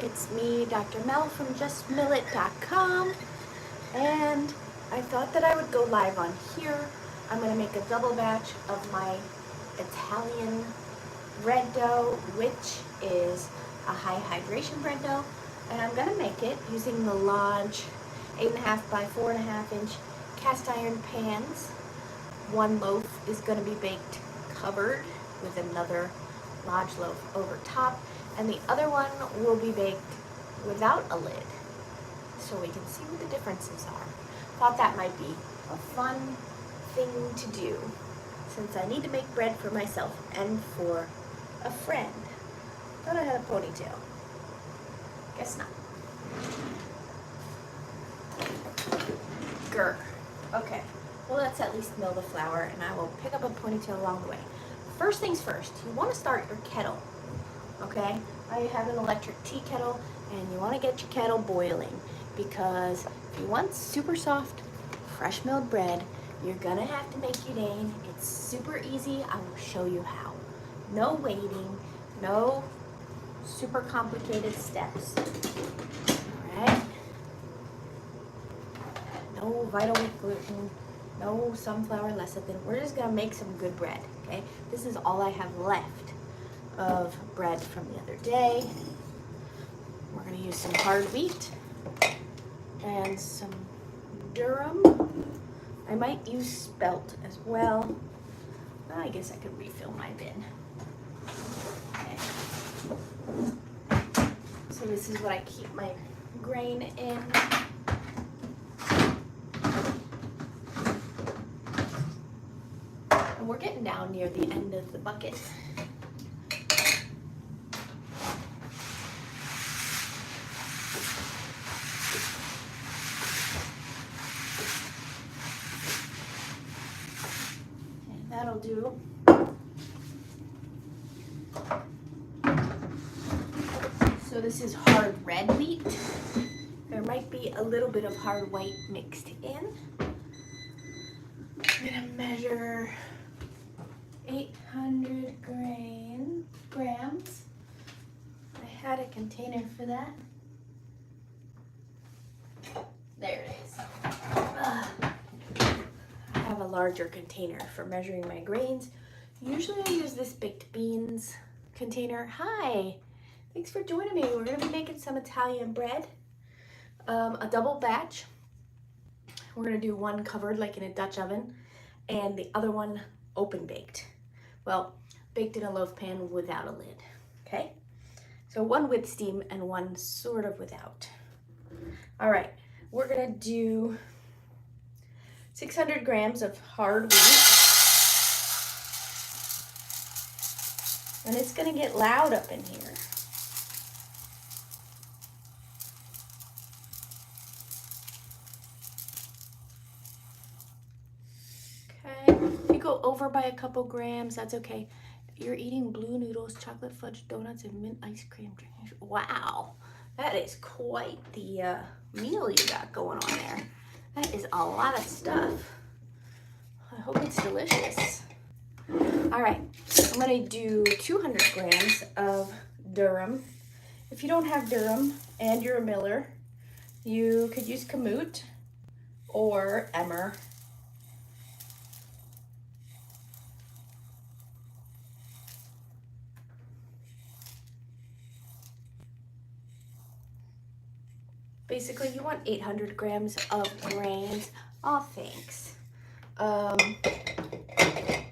it's me, Dr. Mel from justmillit.com, and I thought that I would go live on here. I'm going to make a double batch of my Italian bread dough, which is a high hydration bread dough, and I'm going to make it using the Lodge 8.5 by 4.5 inch cast iron pans. One loaf is going to be baked covered with another Lodge loaf over top, and the other one will be baked without a lid, so we can see what the differences are. Thought that might be a fun thing to do, since I need to make bread for myself and for a friend. Thought I had a ponytail. Guess not. Grr. Okay, well, let's at least mill the flour, and I will pick up a ponytail along the way. First things first, you want to start your kettle, okay? I have an electric tea kettle, and you want to get your kettle boiling, because if you want super soft, fresh milled bread, you're going to have to make udane. It's super easy. I will show you how. No waiting, no super complicated steps, all right? No vital wheat gluten, no sunflower lecithin. We're just gonna make some good bread, okay? This is all I have left of bread from the other day. We're gonna use some hard wheat and some durum. I might use spelt as well. I guess I could refill my bin. Okay. So this is what I keep my grain in. And we're getting down near the end of the bucket. And that'll do. So this is hard red wheat. There might be a little bit of hard white mixed in. I'm gonna measure 800 grams. I had a container for that. There it is. I have a larger container for measuring my grains. Usually I use this baked beans container. Hi, thanks for joining me. We're gonna be making some Italian bread, a double batch. We're gonna do one covered like in a Dutch oven, and the other one open baked. Well, baked in a loaf pan without a lid, okay? So one with steam and one sort of without. All right, we're gonna do 600 grams of hard wheat. And it's gonna get loud up in here. If you go over by a couple grams, that's okay. You're eating blue noodles, chocolate fudge donuts, and mint ice cream. Wow, that is quite the meal you got going on there. That is a lot of stuff. I hope it's delicious. All right, I'm gonna do 200 grams of durum. If you don't have durum and you're a miller, you could use kamut or emmer. Basically, you want 800 grams of grains. Oh, thanks.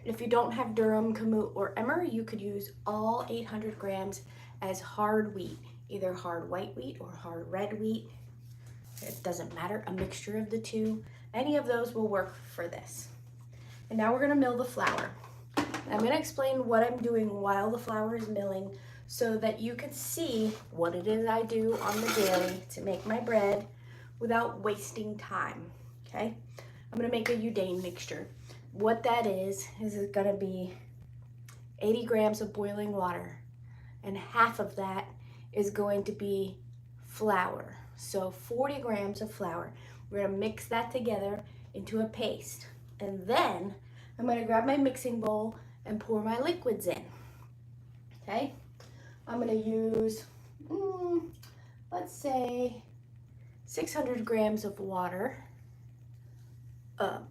If you don't have durum, kamut, or emmer, you could use all 800 grams as hard wheat, either hard white wheat or hard red wheat. It doesn't matter, a mixture of the two. Any of those will work for this. And now we're gonna mill the flour. I'm gonna explain what I'm doing while the flour is milling, so that you can see what it is I do on the daily to make my bread without wasting time, okay? I'm gonna make a udane mixture. What that is it gonna be 80 grams of boiling water, and half of that is going to be flour. So 40 grams of flour. We're gonna mix that together into a paste. And then I'm gonna grab my mixing bowl and pour my liquids in, okay? I'm gonna use let's say 600 grams of water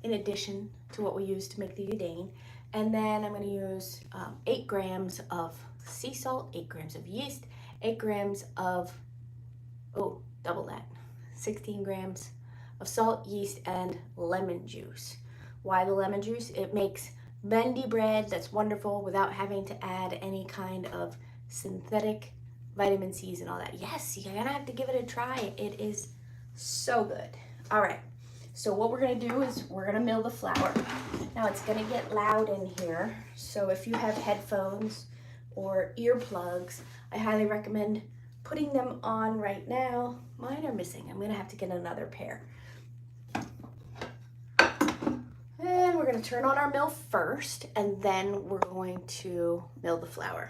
in addition to what we use to make the udane. And then I'm going to use 8 grams of sea salt, 8 grams of yeast, 8 grams of, oh, double that, 16 grams of salt, yeast, and lemon juice. Why the lemon juice? It makes bendy bread that's wonderful without having to add any kind of synthetic vitamin C's and all that. Yes, you're gonna have to give it a try. It is so good. All right. So what we're gonna do is we're gonna mill the flour. Now it's gonna get loud in here, so if you have headphones or earplugs, I highly recommend putting them on right now. Mine are missing. I'm gonna have to get another pair. And we're gonna turn on our mill first, and then we're going to mill the flour.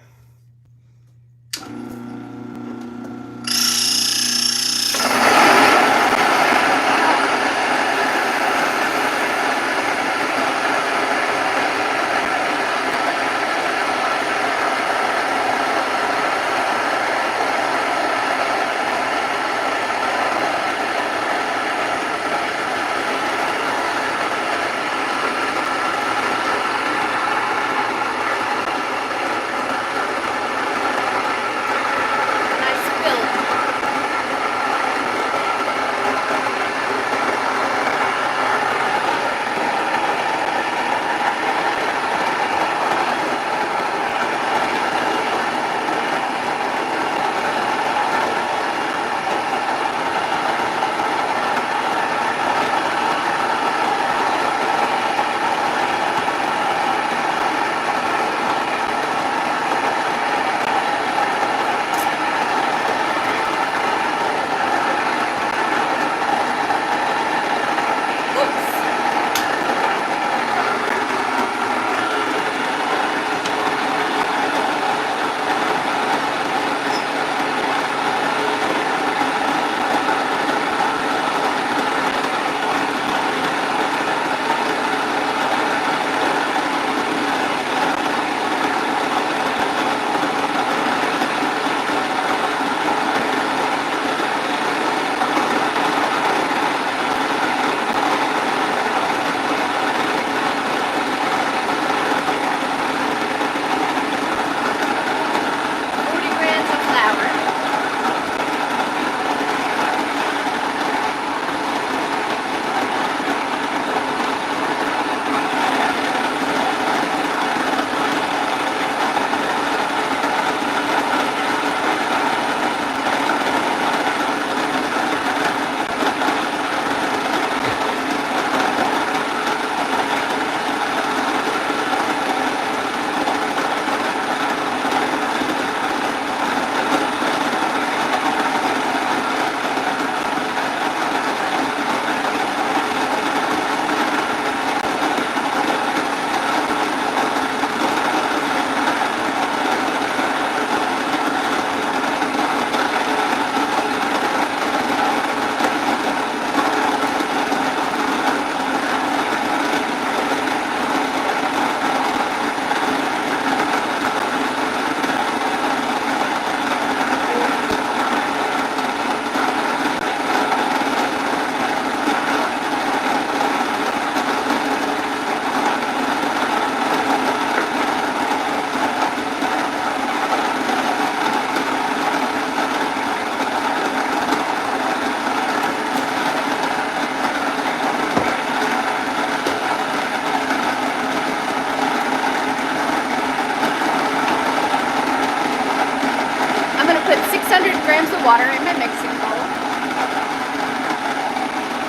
grams of water in my mixing bowl.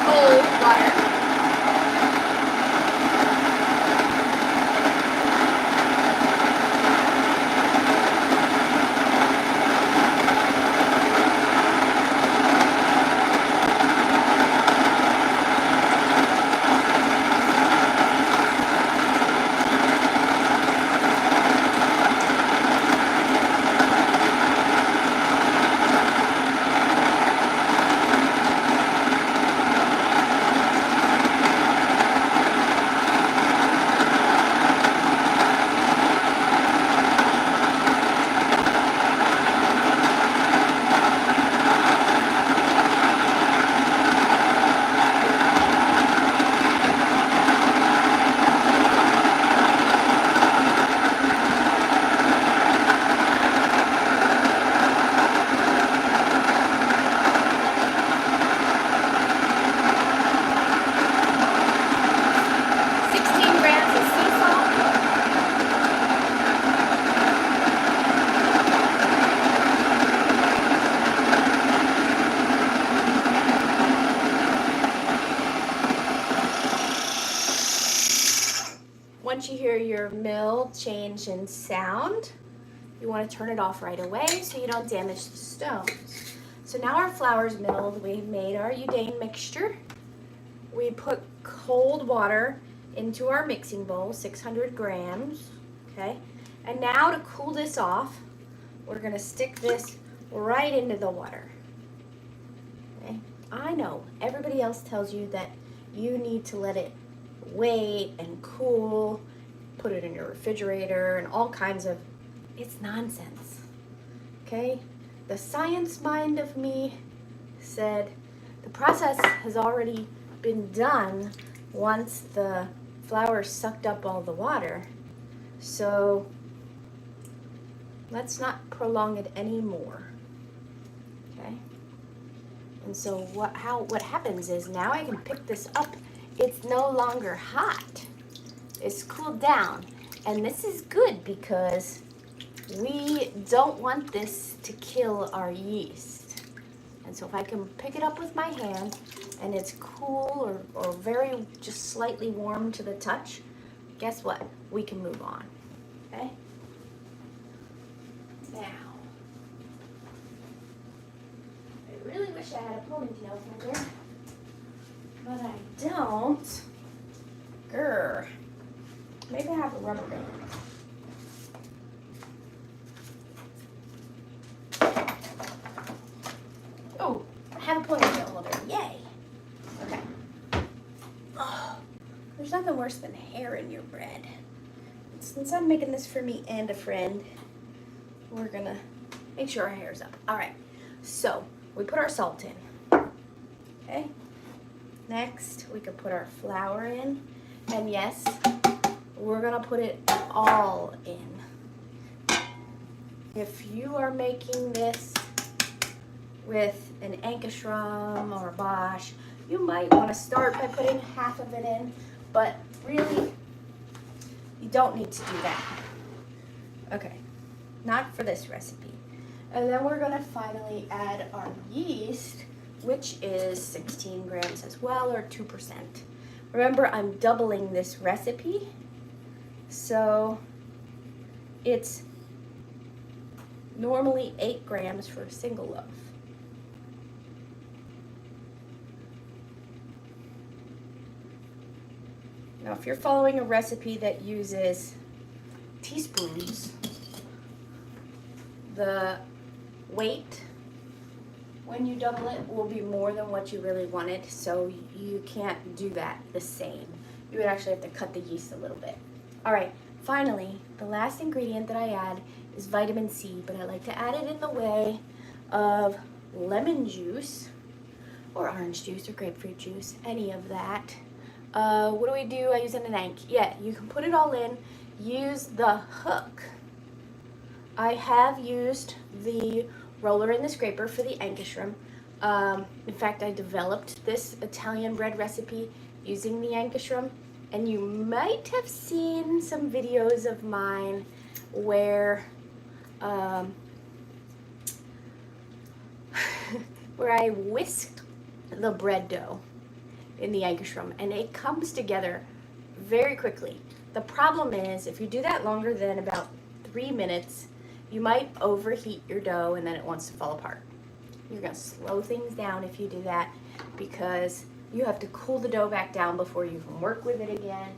Cold water. your mill change in sound, you want to turn it off right away so you don't damage the stones. So now our flour's milled. We've made our Udane mixture. We put cold water into our mixing bowl, 600 grams, okay? And now to cool this off, we're gonna stick this right into the water, okay? I know, everybody else tells you that you need to let it wait and cool, put it in your refrigerator and all kinds of, it's nonsense, okay? The science mind of me said the process has already been done once the flour sucked up all the water, so let's not prolong it anymore, okay? And so what happens is now I can pick this up. It's no longer hot. It's cooled down, and this is good because we don't want this to kill our yeast. And so if I can pick it up with my hand and it's cool or very just slightly warm to the touch, guess what? We can move on, okay? Now, I really wish I had a ponytail here, but I don't. Grr. Maybe I have a rubber band. Oh, I have a ponytail holder. Yay. Okay. Oh, there's nothing worse than hair in your bread. Since I'm making this for me and a friend, we're gonna make sure our hair's up. All right, so we put our salt in, okay? Next, we can put our flour in, and yes, we're gonna put it all in. If you are making this with an Ankestrom or a Bosch, you might wanna start by putting half of it in, but really, you don't need to do that. Okay, not for this recipe. And then we're gonna finally add our yeast, which is 16 grams as well, or 2%. Remember, I'm doubling this recipe, so it's normally 8 grams for a single loaf. Now, if you're following a recipe that uses teaspoons, the weight when you double it will be more than what you really wanted, so you can't do that the same. You would actually have to cut the yeast a little bit. All right, finally, the last ingredient that I add is vitamin C, but I like to add it in the way of lemon juice or orange juice or grapefruit juice, any of that. What do? I use an ank. Yeah, you can put it all in. Use the hook. I have used the roller and the scraper for the Ankestrom. In fact, I developed this Italian bread recipe using the Ankestrom, and you might have seen some videos of mine where where I whisked the bread dough in the Ankestrom, and it comes together very quickly. The problem is, if you do that longer than about 3 minutes, you might overheat your dough and then it wants to fall apart. You're gonna slow things down if you do that, because you have to cool the dough back down before you can work with it again,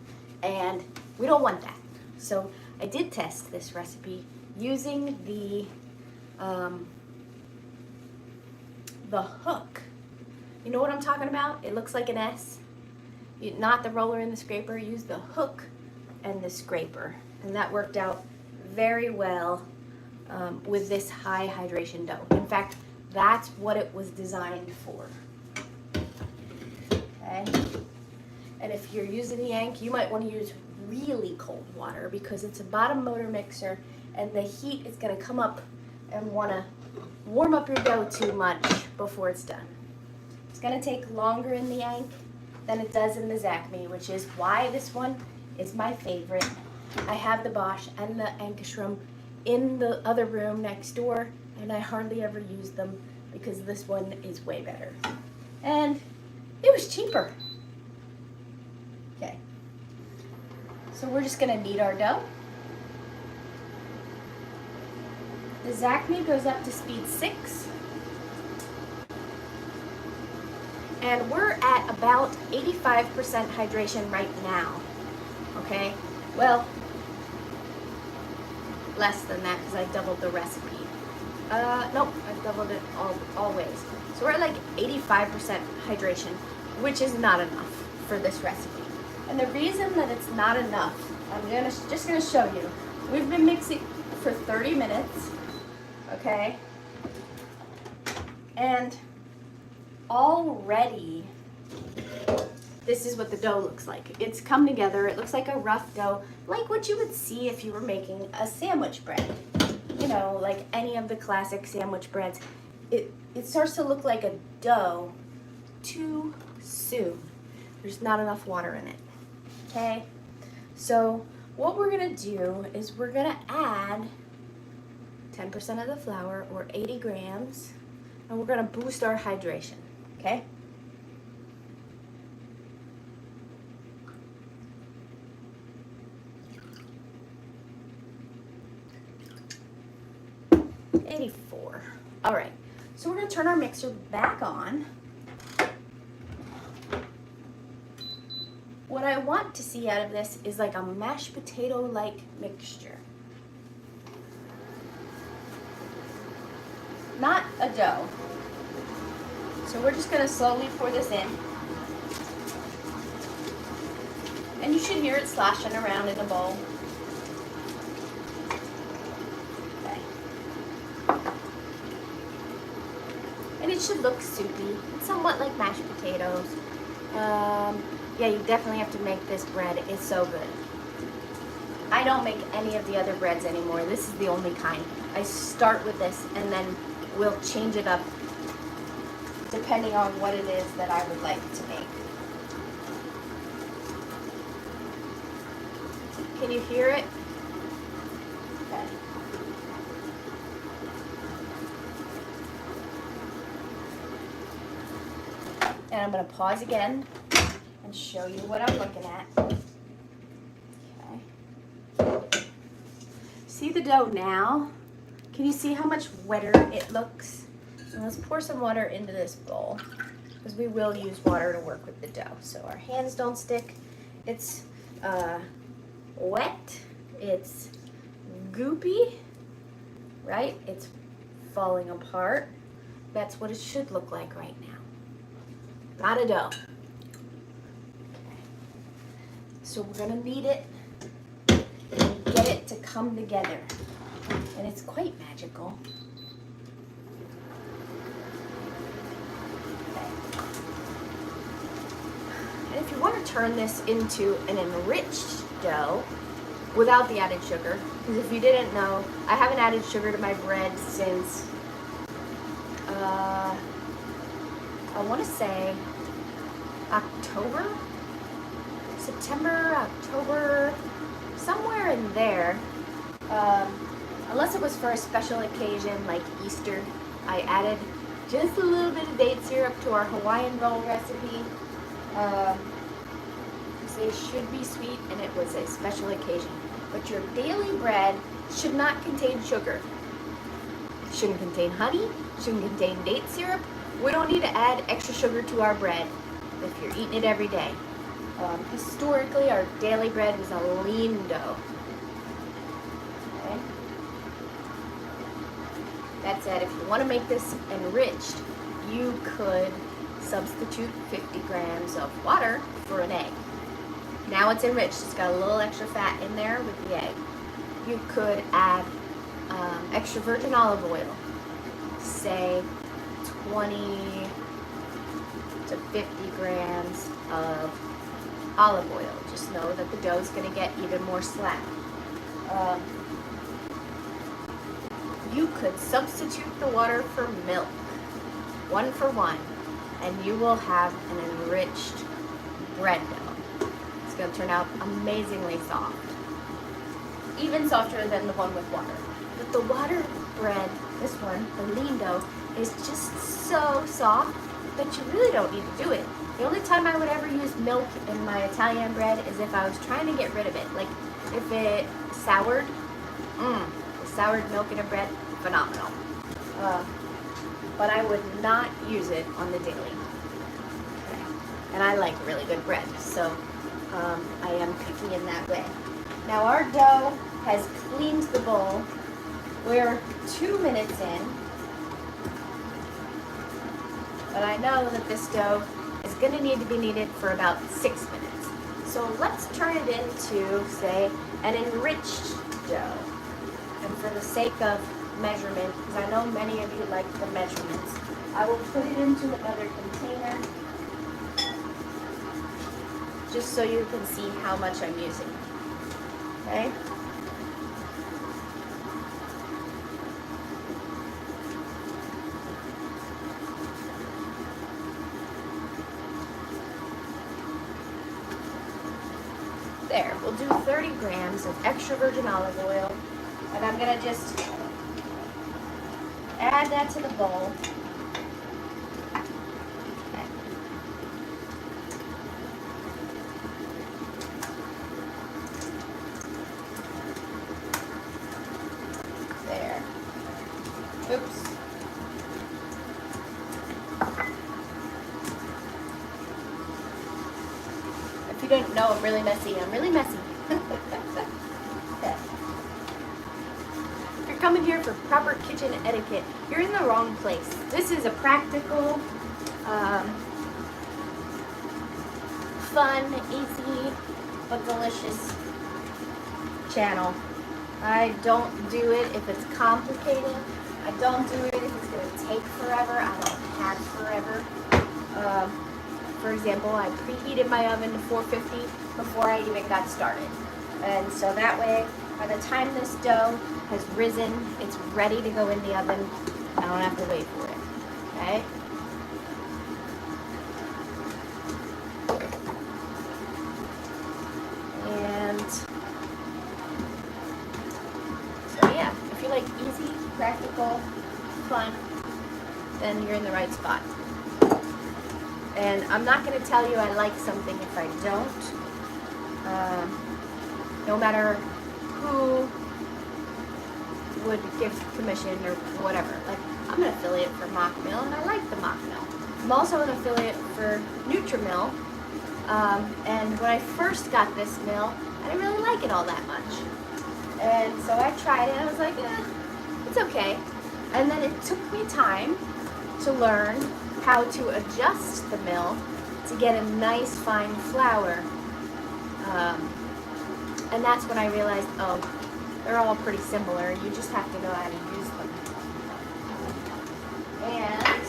and we don't want that. So I did test this recipe using the hook. You know what I'm talking about? It looks like an S. Not the roller and the scraper, use the hook and the scraper. And that worked out very well with this high hydration dough. In fact, that's what it was designed for. Okay? And if you're using the Yank, you might want to use really cold water because it's a bottom motor mixer and the heat is going to come up and want to warm up your dough too much before it's done. It's going to take longer in the Yank than it does in the Zacme, which is why this one is my favorite. I have the Bosch and the Ankestrom in the other room next door, and I hardly ever use them because this one is way better. And it was cheaper. Okay. So we're just gonna knead our dough. The Zacme goes up to speed 6. And we're at about 85% hydration right now, okay? Well, less than that because I doubled the recipe. Nope, I've doubled it always. So we're at like 85% hydration, which is not enough for this recipe. And the reason that it's not enough, I'm just gonna show you. We've been mixing for 30 minutes, okay? And already, this is what the dough looks like. It's come together. It looks like a rough dough, like what you would see if you were making a sandwich bread. You know, like any of the classic sandwich breads. It starts to look like a dough too soon. There's not enough water in it, okay? So what we're gonna do is we're gonna add 10% of the flour, or 80 grams, and we're gonna boost our hydration, okay? All right, so we're gonna turn our mixer back on. What I want to see out of this is like a mashed potato-like mixture. Not a dough. So we're just gonna slowly pour this in. And you should hear it sloshing around in the bowl. And it should look soupy. It's somewhat like mashed potatoes. Yeah, you definitely have to make this bread. It's so good. I don't make any of the other breads anymore. This is the only kind. I start with this and then we'll change it up depending on what it is that I would like to make. Can you hear it? Okay. And I'm going to pause again and show you what I'm looking at. Okay. See the dough now? Can you see how much wetter it looks? And let's pour some water into this bowl because we will use water to work with the dough so our hands don't stick. It's wet, it's goopy, right? It's falling apart. That's what it should look like right now. Not a dough. Okay. So we're gonna knead it and get it to come together. And it's quite magical. Okay. And if you want to turn this into an enriched dough without the added sugar, because if you didn't know, I haven't added sugar to my bread since I want to say October, September, October, somewhere in there. Unless it was for a special occasion like Easter, I added just a little bit of date syrup to our Hawaiian roll recipe. They should be sweet and it was a special occasion. But your daily bread should not contain sugar. Shouldn't contain honey, shouldn't contain date syrup. We don't need to add extra sugar to our bread if you're eating it every day. Historically, our daily bread was a lean dough. Okay. That said, if you want to make this enriched, you could substitute 50 grams of water for an egg. Now it's enriched. It's got a little extra fat in there with the egg. You could add extra virgin olive oil, say 20 to 50 grams of olive oil. Just know that the dough is going to get even more slack. You could substitute the water for milk, 1 for 1, and you will have an enriched bread dough. It's going to turn out amazingly soft, even softer than the one with water. But the water bread this one, the lean dough, is just so soft that you really don't need to do it. The only time I would ever use milk in my Italian bread is if I was trying to get rid of it. Like if it soured, the soured milk in a bread, phenomenal. But I would not use it on the daily. Okay. And I like really good bread, so I am cooking in that way. Now our dough has cleaned the bowl. We're 2 minutes in, but I know that this dough is going to need to be kneaded for about 6 minutes. So let's turn it into, say, an enriched dough. And for the sake of measurement, because I know many of you like the measurements, I will put it into another container just so you can see how much I'm using. Okay? There, we'll do 30 grams of extra virgin olive oil, and I'm gonna just add that to the bowl. Okay. There. Oops. If you didn't know, I'm really messy. I'm really messy. Okay. If you're coming here for proper kitchen etiquette, you're in the wrong place. This is a practical, fun, easy, but delicious channel. I don't do it if it's complicated. I don't do it if it's going to take forever. I don't have forever. For example, I preheated my oven to 450 before I even got started. And so that way, by the time this dough has risen, it's ready to go in the oven. I don't have to wait for it, okay? And so yeah, if you like easy, practical, fun, then you're in the right spot. And I'm not going to tell you I like something if I don't. No matter who would give commission or whatever. Like, I'm an affiliate for Mock Mill, and I like the Mock Mill. I'm also an affiliate for Nutri-Mill. And when I first got this mill, I didn't really like it all that much. And so I tried it, and I was like, it's okay. And then it took me time to learn how to adjust the mill to get a nice fine flour. And that's when I realized, oh, they're all pretty similar. You just have to know how to use them. And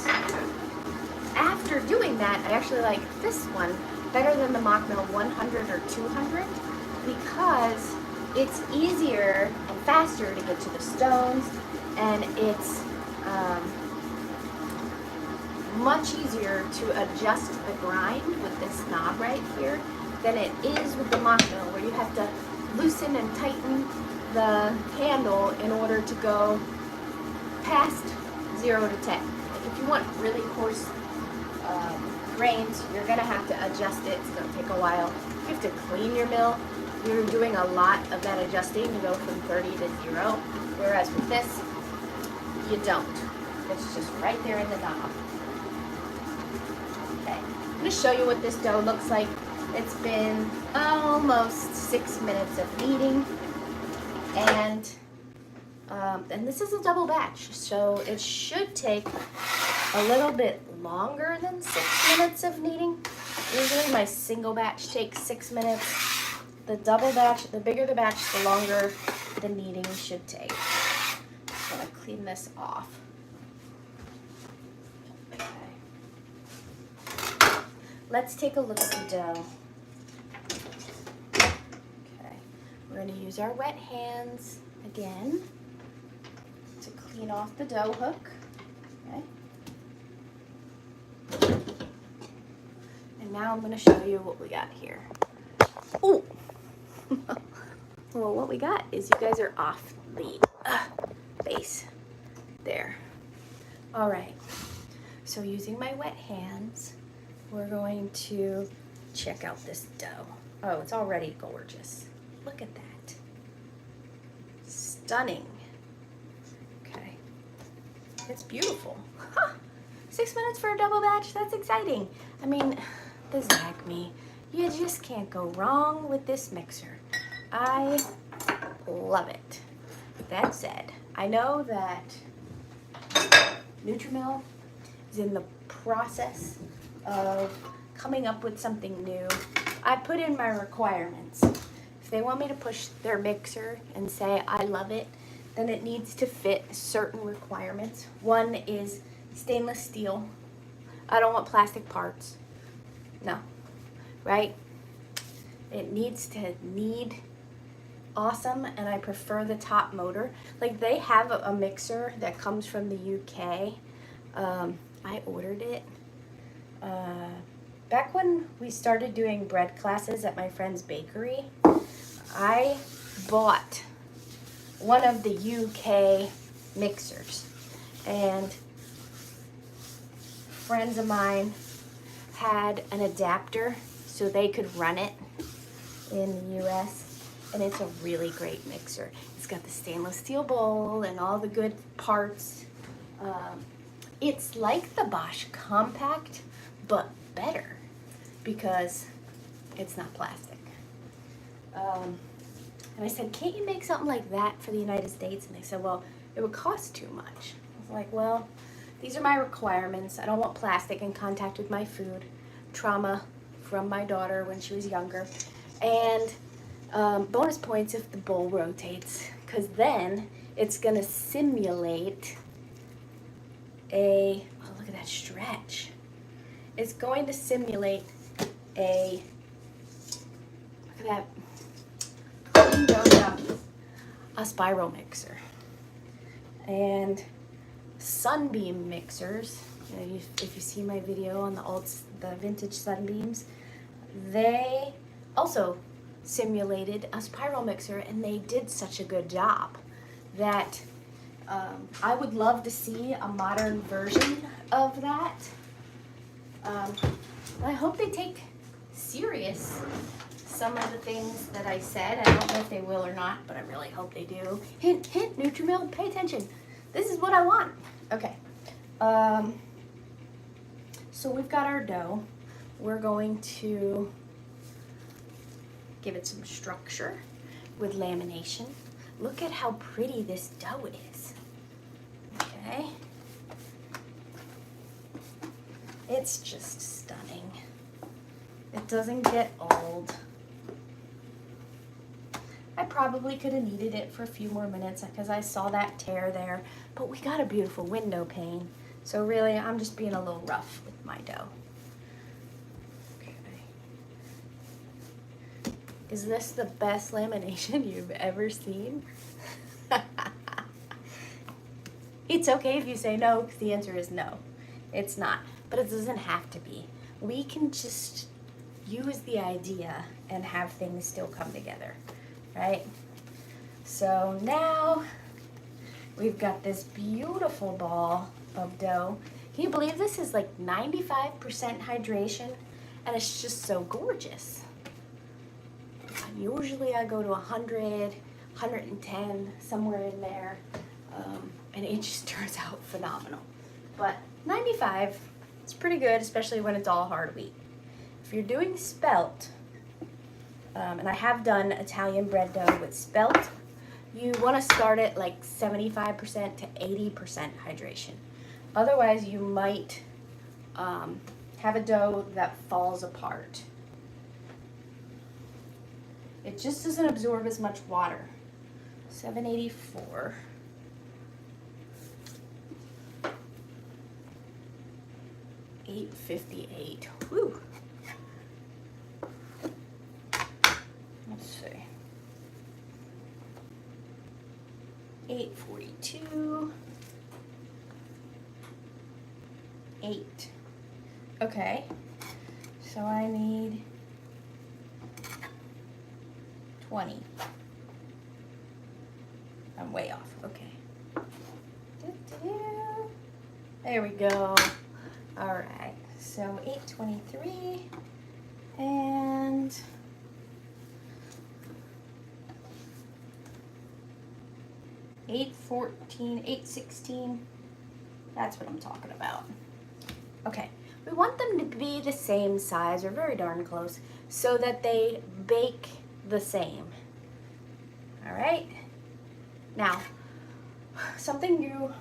after doing that, I actually like this one better than the Mock Mill 100 or 200 because it's easier and faster to get to the stones, and it's much easier to adjust the grind with this knob right here than it is with the Mock Mill, where you have to loosen and tighten the handle in order to go past 0 to 10. Like if you want really coarse grains, you're gonna have to adjust it. It's gonna take a while. You have to clean your mill. You're doing a lot of that adjusting to go from 30 to 0, whereas with this, you don't. It's just right there in the knob. Okay, I'm gonna show you what this dough looks like. It's been almost 6 minutes of kneading, and this is a double batch, so it should take a little bit longer than 6 minutes of kneading. Usually my single batch takes 6 minutes. The double batch, the bigger the batch, the longer the kneading should take. I'm gonna clean this off. Okay. Let's take a look at the dough. Okay, we're gonna use our wet hands again to clean off the dough hook. Okay. And now I'm gonna show you what we got here. Oh! Well, what we got is you guys are off the base. There. All right. So using my wet hands, we're going to check out this dough. Oh, it's already gorgeous. Look at that. Stunning. Okay. It's beautiful. Huh. 6 minutes for a double batch. That's exciting. I mean, this Acme, you just can't go wrong with this mixer. I love it. That said, I know that Nutrimel is in the process of coming up with something new. I put in my requirements. If they want me to push their mixer and say I love it, then it needs to fit certain requirements. One is stainless steel. I don't want plastic parts. No, right? It needs to Knead awesome, and I prefer the top motor. Like, they have a mixer that comes from the UK. I ordered it back when we started doing bread classes at my friend's bakery. I bought one of the UK mixers, and friends of mine had an adapter so they could run it in the US, and it's a really great mixer. It's got the stainless steel bowl and all the good parts. It's like the Bosch Compact, but better because it's not plastic. And I said, can't you make something like that for the United States? And they said, well, it would cost too much. I was like, well, these are my requirements. I don't want plastic in contact with my food. Trauma from my daughter when she was younger. And bonus points if the bowl rotates, because then it's going to simulate oh, look at that stretch. It's going to simulate look at that, a spiral mixer. And Sunbeam mixers, you know, if you see my video on the vintage Sunbeams, they also simulated a spiral mixer, and they did such a good job that I would love to see a modern version of that. I hope they take serious some of the things that I said. I don't know if they will or not, but I really hope they do. Hint, hint, Nutrimel, pay attention. This is what I want. Okay. So we've got our dough. We're going to give it some structure with lamination. Look at how pretty this dough is. Okay. It's just stunning. It doesn't get old. I probably could have kneaded it for a few more minutes because I saw that tear there, but we got a beautiful window pane. So really, I'm just being a little rough with my dough. Okay. Is this the best lamination you've ever seen? It's okay if you say no, because the answer is no. It's not, but it doesn't have to be. We can just use the idea and have things still come together, right? So now we've got this beautiful ball of dough. Can you believe this is like 95% hydration, and it's just so gorgeous. Usually I go to 100, 110, somewhere in there, and it just turns out phenomenal. But 95, it's pretty good, especially when it's all hard wheat. If you're doing spelt, and I have done Italian bread dough with spelt, you want to start at like 75% to 80% hydration. Otherwise, you might have a dough that falls apart. It just doesn't absorb as much water. 784. $8.58. Whew. Let's see. 842. 8. Okay. So I need 20. I'm way off. Okay. There we go. All right, so 823 and 814, 816. That's what I'm talking about. Okay, we want them to be the same size or very darn close so that they bake the same. All right, now something you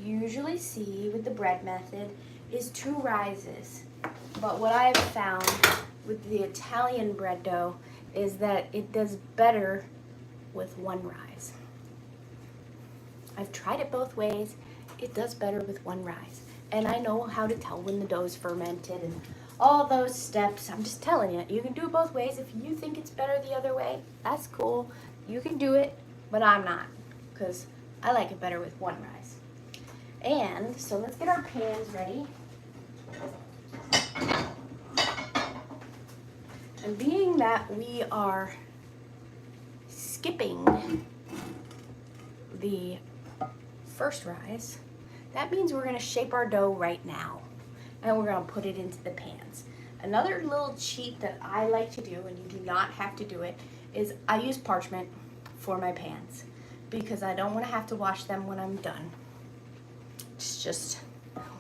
usually see with the bread method is 2 rises, but what I've found with the Italian bread dough is that it does better with 1 rise. I've tried it both ways. It does better with 1 rise, and I know how to tell when the dough's fermented and all those steps. I'm just telling you, you can do it both ways. If you think it's better the other way, that's cool. You can do it, but I'm not, because I like it better with 1 rise. And so let's get our pans ready. And being that we are skipping the first rise, that means we're going to shape our dough right now, and we're going to put it into the pans. Another little cheat that I like to do, and you do not have to do it, is I use parchment for my pans because I don't want to have to wash them when I'm done. It's just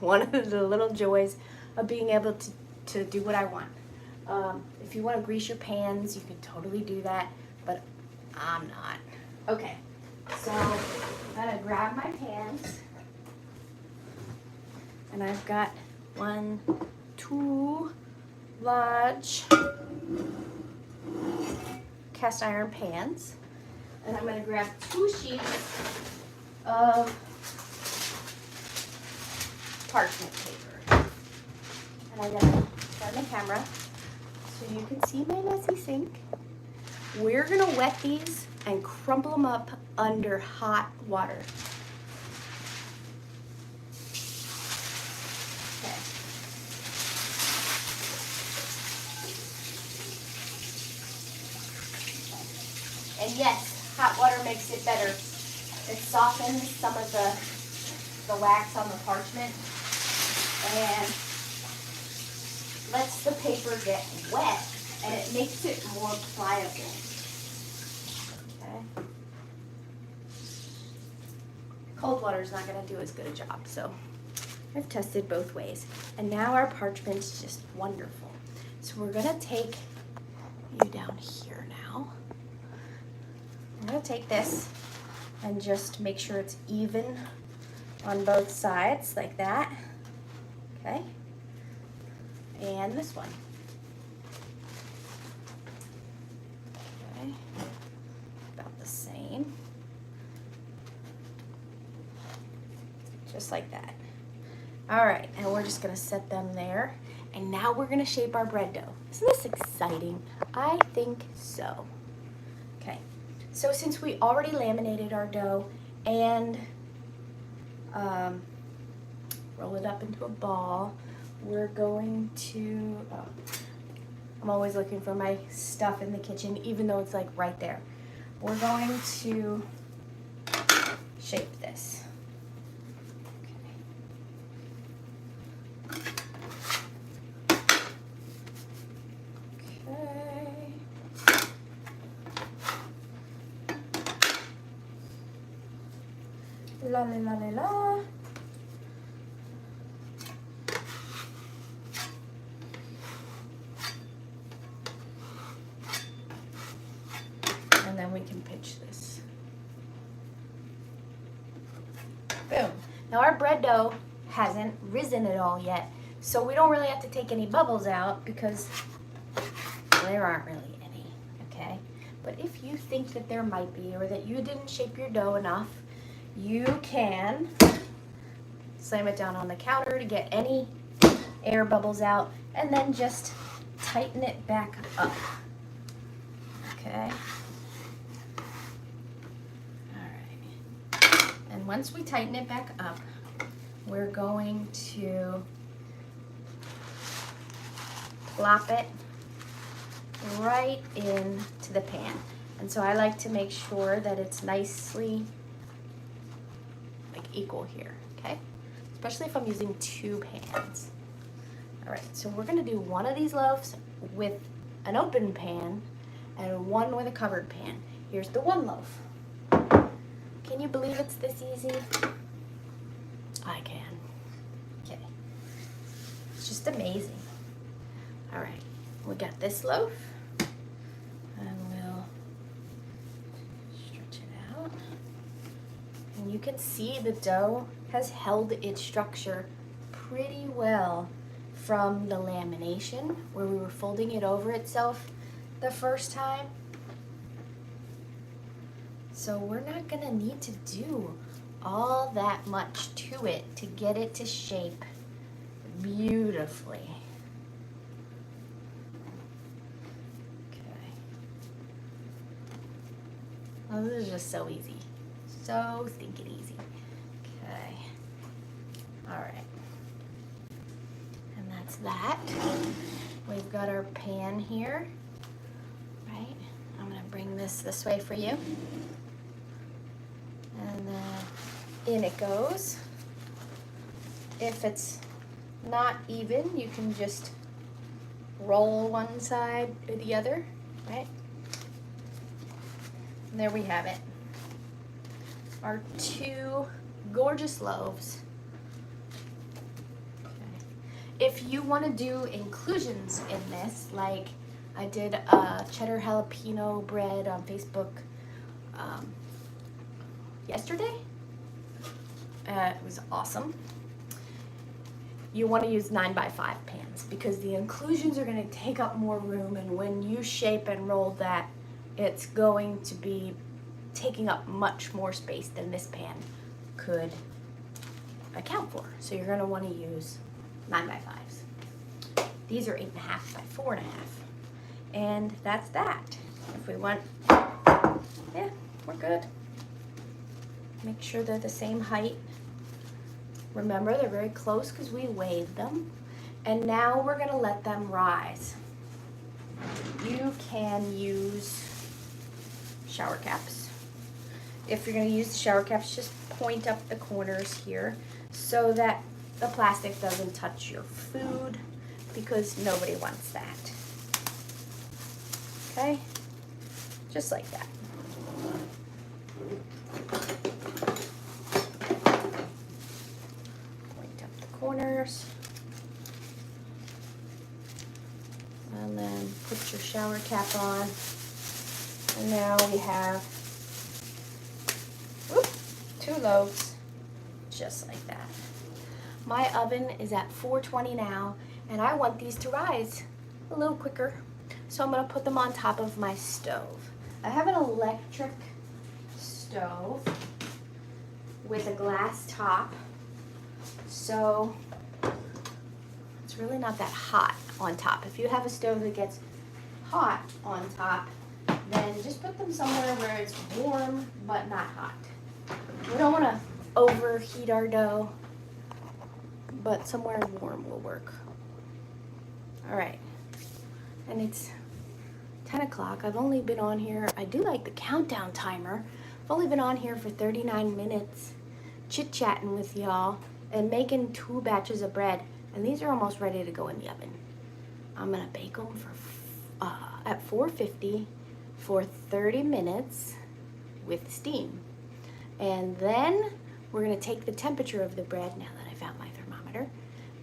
one of the little joys of being able to do what I want. If you want to grease your pans, you can totally do that, but I'm not. Okay, so I'm gonna grab my pans, and I've got 1, 2 large cast iron pans, and I'm gonna grab 2 sheets of parchment paper, and I'm gonna turn the camera so you can see my messy sink. We're gonna wet these and crumble them up under hot water. Okay. And yes, hot water makes it better. It softens some of the wax on the parchment and lets the paper get wet, and it makes it more pliable. Okay. Cold water is not going to do as good a job, so I've tested both ways. And now our parchment's just wonderful. So we're going to take you down here now. I'm going to take this and just make sure it's even on both sides like that. Okay. And this one. Okay. About the same. Just like that. All right, and we're just gonna set them there. And now we're gonna shape our bread dough. Isn't this exciting? I think so. Okay, so since we already laminated our dough and roll it up into a ball, we're going to, I'm always looking for my stuff in the kitchen, even though it's like right there. We're going to shape this. Okay. La la la la la. And then we can pitch this. Boom. Now our bread dough hasn't risen at all yet, so we don't really have to take any bubbles out because there aren't really any, okay? But if you think that there might be, or that you didn't shape your dough enough, you can slam it down on the counter to get any air bubbles out, and then just tighten it back up, okay? And once we tighten it back up, we're going to plop it right into the pan. And so I like to make sure that it's nicely like equal here, okay? especially if I'm using 2 pans. All right, so we're gonna do one of these loaves with an open pan and one with a covered pan. Here's the one loaf. Can you believe it's this easy? I can. Okay. It's just amazing. All right, we got this loaf. And we'll stretch it out. And you can see the dough has held its structure pretty well from the lamination where we were folding it over itself the first time. So we're not gonna need to do all that much to it to get it to shape beautifully. Okay. Oh, this is just so easy. So stinking easy. Okay. All right. And that's that. We've got our pan here, right? I'm gonna bring this way for you. And then in it goes. If it's not even, you can just roll one side or the other, right? And there we have it. Our 2 gorgeous loaves. Okay. If you want to do inclusions in this, like I did a cheddar jalapeno bread on Facebook yesterday. It was awesome. You want to use 9x5 pans because the inclusions are going to take up more room, and when you shape and roll that, it's going to be taking up much more space than this pan could account for. So you're going to want to use 9x5s. These are 8.5 by 4.5. And that's that. If we want, yeah, we're good. Make sure they're the same height. Remember, they're very close because we weighed them. And now we're gonna let them rise. You can use shower caps. If you're gonna use the shower caps, just point up the corners here so that the plastic doesn't touch your food, because nobody wants that. Okay? Just like that. Corners, and then put your shower cap on, and now we have 2 loaves just like that. My oven is at 420 now, and I want these to rise a little quicker, so I'm going to put them on top of my stove. I have an electric stove with a glass top. So it's really not that hot on top. If you have a stove that gets hot on top, then just put them somewhere where it's warm but not hot. We don't want to overheat our dough, but somewhere warm will work. All right, and it's 10 o'clock. I've only been on here, I do like the countdown timer. I've only been on here for 39 minutes chit-chatting with y'all and making 2 batches of bread, and these are almost ready to go in the oven. I'm gonna bake them for at 450 for 30 minutes with steam. And then we're gonna take the temperature of the bread, now that I found my thermometer,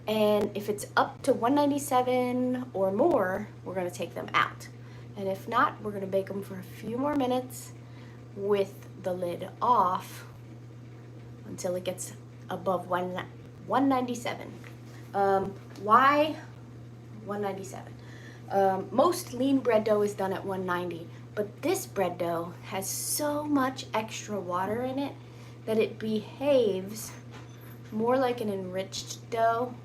and if it's up to 197 or more, we're gonna take them out. And if not, we're gonna bake them for a few more minutes with the lid off until it gets above 197. Why 197? Most lean bread dough is done at 190, but this bread dough has so much extra water in it that it behaves more like an enriched dough,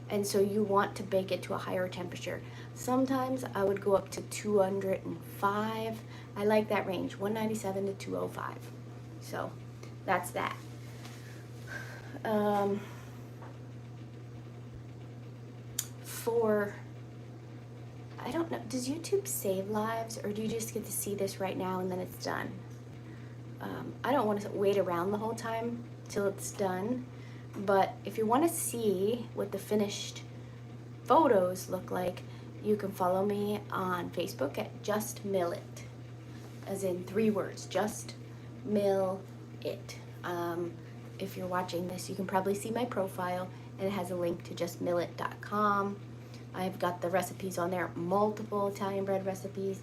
and so you want to bake it to a higher temperature. Sometimes I would go up to 205. I like that range, 197 to 205. So that's that. I don't know, does YouTube save lives, or do you just get to see this right now and then it's done? I don't want to wait around the whole time till it's done, But if you want to see what the finished photos look like, you can follow me on Facebook at Just Mill It, as in 3 words, Just Mill It. If you're watching this, you can probably see my profile, and it has a link to justmillit.com. I've got the recipes on there, multiple Italian bread recipes,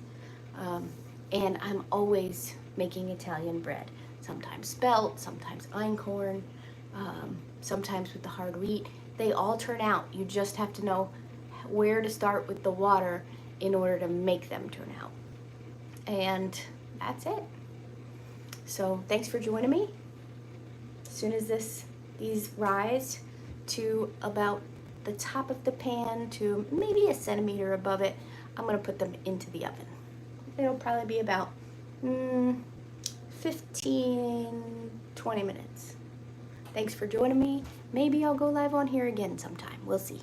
and I'm always making Italian bread. Sometimes spelt, sometimes einkorn, sometimes with the hard wheat. They all turn out. You just have to know where to start with the water in order to make them turn out. And that's it. So thanks for joining me. As soon as these rise to about the top of the pan to maybe a centimeter above it, I'm going to put them into the oven. It'll probably be about 15, 20 minutes. Thanks for joining me. Maybe I'll go live on here again sometime. We'll see.